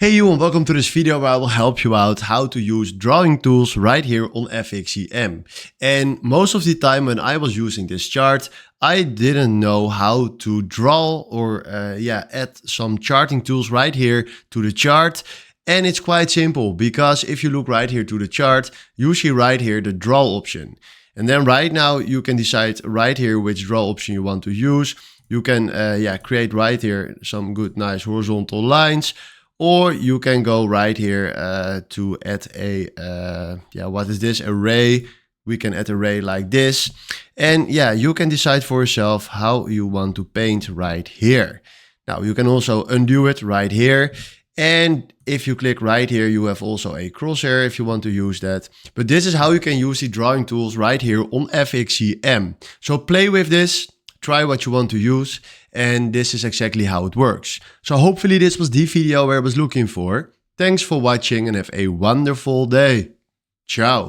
Hey you, and welcome to this video where I will help you out how to use drawing tools right here on FXCM. And most of the time when I was using this chart, I didn't know how to draw or add some charting tools right here to the chart. And it's quite simple because if you look right here to the chart, you see right here the draw option. And then right now you can decide right here which draw option you want to use. You can create right here some good nice horizontal lines. Or you can go right here to add a, array. We can add array like this. And yeah, you can decide for yourself how you want to paint right here. Now you can also undo it right here. And if you click right here, you have also a crosshair if you want to use that. But this is how you can use the drawing tools right here on FXCM. So play with this. Try what you want to use, and this is exactly how it works. So hopefully this was the video where I was looking for. Thanks for watching and have a wonderful day. Ciao.